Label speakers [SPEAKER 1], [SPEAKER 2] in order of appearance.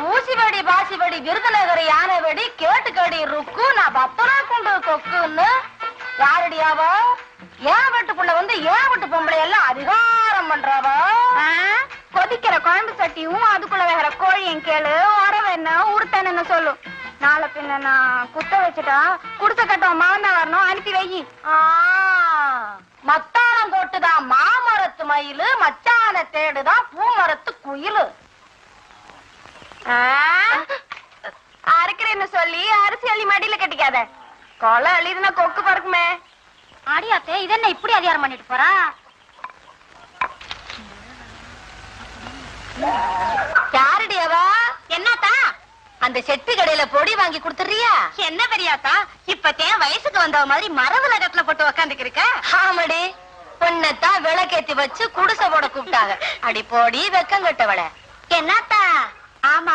[SPEAKER 1] ஊசி வெடி பாசி வெடி விருதுநகர் யானை வெடி கேட்டுக்கடி ருக்கு நான் பத்தனா கொண்டு கொக்குன்னு யாரடியாவ ஏன் வீட்டுக்குள்ள வந்து ஏன் வீட்டு பொம்பளை எல்லாம் அதிகாரம் பண்றாவ? கொதிக்கிற குழம்பு சட்டியும் அதுக்குள்ள வேற கோழியும் கேளு உறவு என்ன உருத்தன்னு சொல்லு. நாளை பின்ன நான் குத்த வச்சுட்டா குடுத்த கட்டம் மாவன் தான் வரணும் அனுப்பி வை. மத்தானம் போட்டுதான் மாமரத்து மயிலு மச்சான தேடுதான் பூமரத்து குயிலு. அரைக்கிறேன்னு சொல்லி அரிசி அள்ளி மடியில கட்டிக்காத. கொலை அள்ளிதுன்னா கொக்கு பறக்குமே. ஆடியாத்தே இது என்ன இப்படி அதிகாரம் பண்ணிட்டு போறா? யாருடையவா? என்னத்தா அந்த செட்டி கடையில பொடி வாங்கி கொடுத்துறியா? என்ன பெரியாத்தா இப்பத்தேன் வயசுக்கு வந்தவ மாதிரி மரவலகத்துல போட்டு உக்காந்துக்கு இருக்க? ஆமடி பொண்ணத்தான் விளக்கேத்தி வச்சு குடிசை போட கூப்பிட்டாங்க. அடி போடி வெக்கம் கட்டவள. என்னத்தா? ஆமா